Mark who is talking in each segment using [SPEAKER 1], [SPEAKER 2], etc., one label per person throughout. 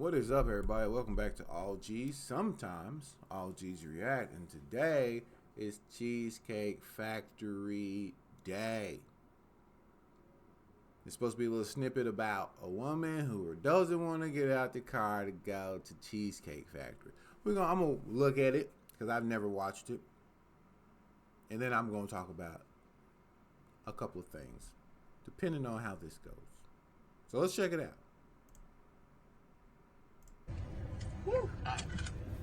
[SPEAKER 1] What is up, everybody? Welcome back to All G's. Sometimes All G's React, and today is Cheesecake Factory Day. It's supposed to be a little snippet about a woman who doesn't want to get out the car to go to Cheesecake Factory. I'm gonna look at it because I've never watched it, and then I'm gonna talk about a couple of things, depending on how this goes. So let's check it out.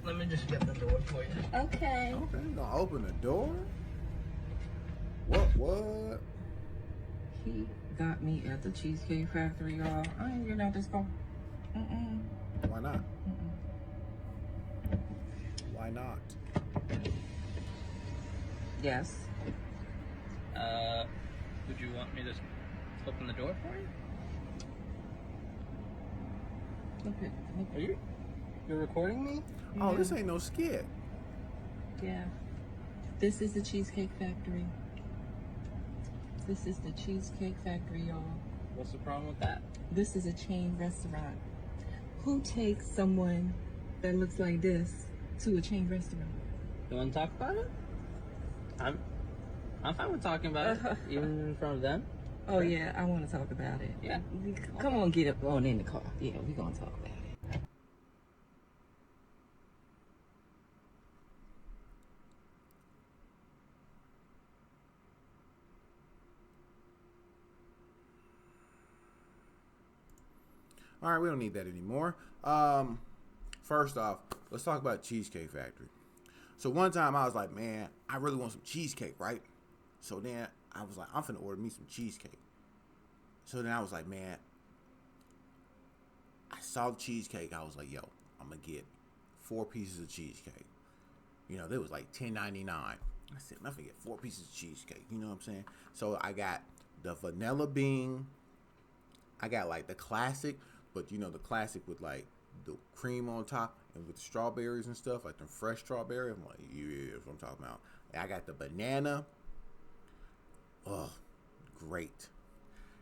[SPEAKER 2] Let me just get the door for you.
[SPEAKER 1] Okay,
[SPEAKER 3] Okay.
[SPEAKER 1] you gonna open the door? What?
[SPEAKER 3] He got me at the Cheesecake Factory, y'all. I ain't getting out this car.
[SPEAKER 1] Why not? Why not?
[SPEAKER 3] Yes.
[SPEAKER 2] Would you want me to open the door for you?
[SPEAKER 3] Look.
[SPEAKER 2] You're recording me?
[SPEAKER 1] Oh, this ain't no skit.
[SPEAKER 3] Yeah. This is the Cheesecake Factory. This is the Cheesecake Factory, y'all.
[SPEAKER 2] What's the problem with that?
[SPEAKER 3] This is a chain restaurant. Who takes someone that looks like this to a chain restaurant?
[SPEAKER 2] You want to talk about it? I'm fine with talking about it, even in front of them.
[SPEAKER 3] Oh, yeah, I want to talk about it.
[SPEAKER 2] Yeah.
[SPEAKER 3] Come on, get up on in the car. Yeah, we're going to talk about it.
[SPEAKER 1] All right, we don't need that anymore. First off, let's talk about Cheesecake Factory. So one time I was like, man, I really want some cheesecake, right? So then I was like, I'm finna order me some cheesecake. So then I was like, man, I saw the cheesecake. I was like, yo, I'm gonna get 4 pieces of cheesecake. You know, they was like $10.99. I said, I'm finna get 4 pieces of cheesecake. You know what I'm saying? So I got the vanilla bean. I got like the classic, but you know, the classic with like the cream on top and with the strawberries and stuff, like the fresh strawberry. I'm like, yeah, that's what I'm talking about. And I got the banana. Oh, great.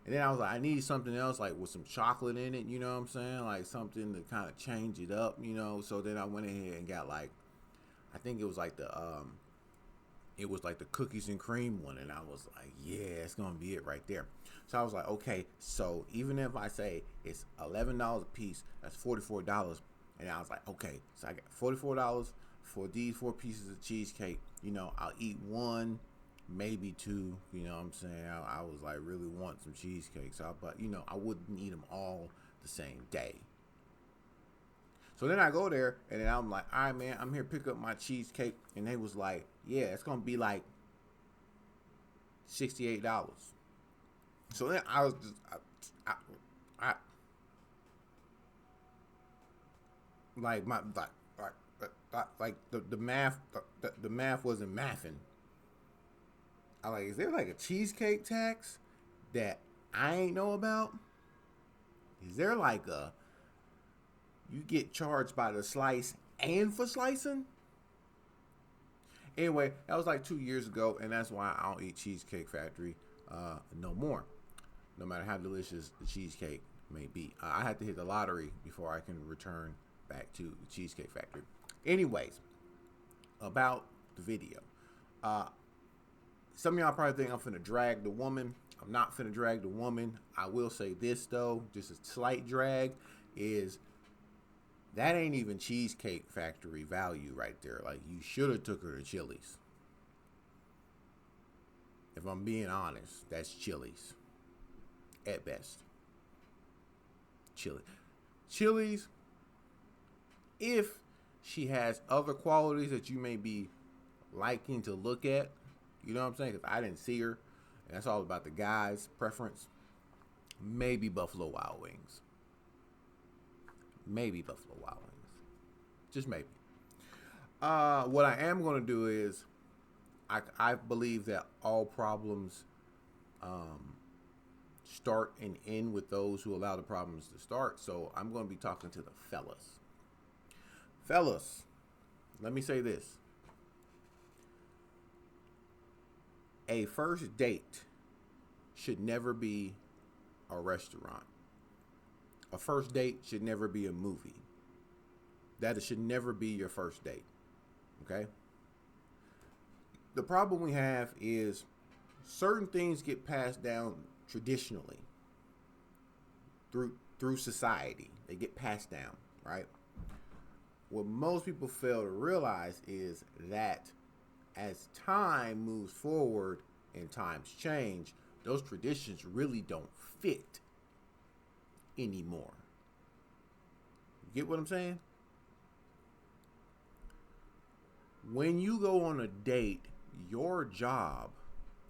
[SPEAKER 1] And then I was like, I need something else, like with some chocolate in it, you know what I'm saying? Like something to kind of change it up, you know? So then I went ahead and got like, I think it was like the cookies and cream one. And I was like, yeah, it's going to be it right there. So I was like, okay, so even if I say it's $11 a piece, that's $44. And I was like, okay, so I got $44 for these 4 pieces of cheesecake. You know, I'll eat 1, maybe 2. You know what I'm saying? I was like, really want some cheesecake. But, you know, I wouldn't eat them all the same day. So then I go there, and then I'm like, all right, man, I'm here to pick up my cheesecake. And they was like, yeah, it's going to be like $68. So then I was just, the math wasn't mathing. I like, is there like a cheesecake tax that I ain't know about? Is there like you get charged by the slice and for slicing? Anyway, that was like 2 years ago, and that's why I don't eat Cheesecake Factory no more. No matter how delicious the cheesecake may be. I had to hit the lottery before I can return back to the Cheesecake Factory. Anyways, about the video. Some of y'all probably think I'm finna drag the woman. I'm not finna drag the woman. I will say this, though, just a slight drag, is that ain't even Cheesecake Factory value right there. Like, you should have took her to Chili's. If I'm being honest, that's Chili's. At best. Chili's, if she has other qualities that you may be liking to look at, you know what I'm saying? Because I didn't see her, and that's all about the guy's preference. Maybe Buffalo Wild Wings. Maybe Buffalo Wild Wings. Just maybe. What I am going to do is, I believe that all problems start and end with those who allow the problems to start. So I'm going to be talking to the fellas. Fellas, let me say this. A first date should never be a restaurant. A first date should never be a movie. That it should never be your first date. Okay? The problem we have is certain things get passed down traditionally through society. They get passed down, right? What most people fail to realize is that as time moves forward and times change, those traditions really don't fit anymore. You get what I'm saying? When you go on a date, your job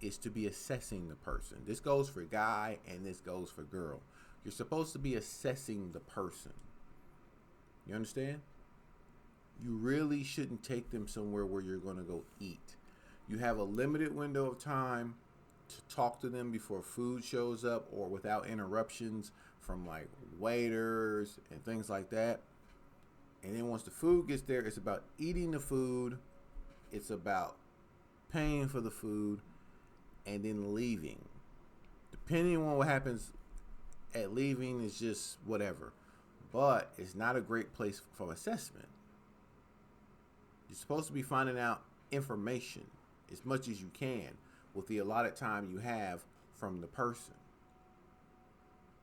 [SPEAKER 1] is to be assessing the person. This goes for guy and this goes for girl. You're supposed to be assessing the person. You understand? You really shouldn't take them somewhere where you're going to go eat. You have a limited window of time to talk to them before food shows up or without interruptions from like waiters and things like that. And then once the food gets there, it's about eating the food. It's about paying for the food and then leaving. Depending on what happens at leaving is just whatever. But it's not a great place for assessment. You're supposed to be finding out information as much as you can with the allotted time you have from the person.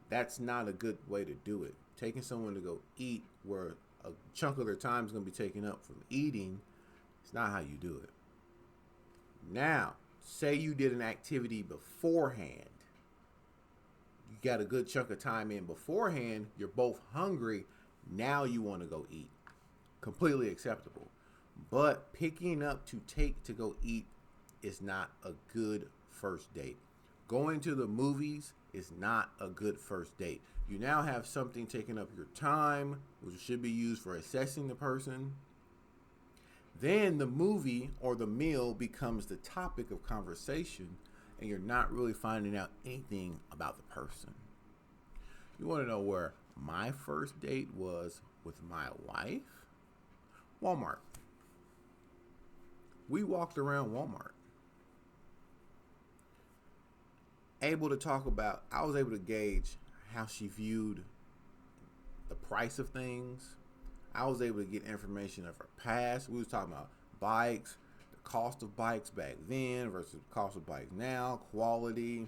[SPEAKER 1] That's not a good way to do it. Taking someone to go eat where a chunk of their time is going to be taken up from eating, it's not how you do it. Now, say you did an activity beforehand. You got a good chunk of time in beforehand. You're both hungry. Now you want to go eat. Completely acceptable. But picking up to take to go eat is not a good first date. Going to the movies is not a good first date. You now have something taking up your time, which should be used for assessing the person. Then the movie or the meal becomes the topic of conversation, and you're not really finding out anything about the person. You want to know where my first date was with my wife? Walmart. We walked around Walmart. I was able to gauge how she viewed the price of things. I was able to get information of her past. We was talking about bikes, the cost of bikes back then versus the cost of bikes now, quality,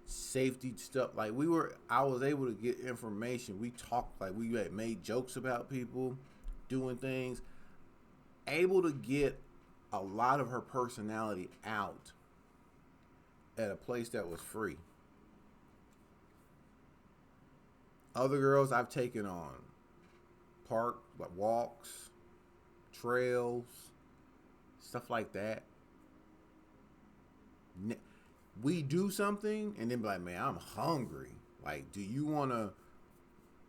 [SPEAKER 1] safety stuff. I was able to get information. We talked, we had made jokes about people doing things. Able to get a lot of her personality out at a place that was free. Other girls I've taken on park, walks, trails, stuff like that. We do something and then be like, man, I'm hungry. Like, do you want to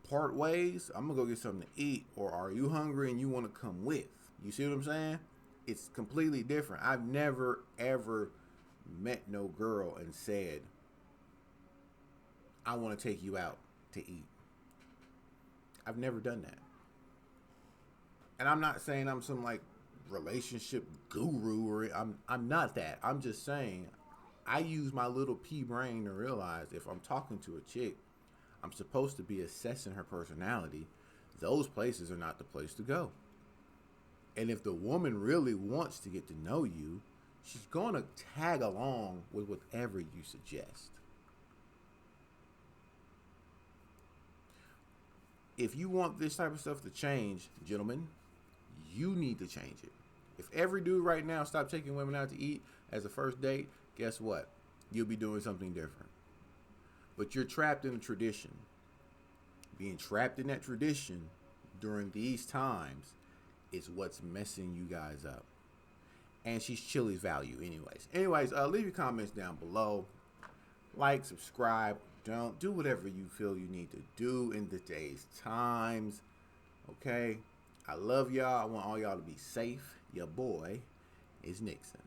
[SPEAKER 1] part ways? I'm going to go get something to eat. Or are you hungry and you want to come with? You see what I'm saying? It's completely different. I've never, ever met no girl and said, I want to take you out to eat. I've never done that. And I'm not saying I'm some relationship guru or I'm not that. I'm just saying I use my little pea brain to realize if I'm talking to a chick, I'm supposed to be assessing her personality. Those places are not the place to go. And if the woman really wants to get to know you, she's going to tag along with whatever you suggest. If you want this type of stuff to change, gentlemen, you need to change it. If every dude right now stopped taking women out to eat as a first date, guess what? You'll be doing something different. But you're trapped in a tradition. Being trapped in that tradition during these times is what's messing you guys up. And she's Chili's value anyways. Leave your comments down below. Like, subscribe. Don't do whatever you feel you need to do in today's times. Okay? I love y'all. I want all y'all to be safe. Your boy is Nixon.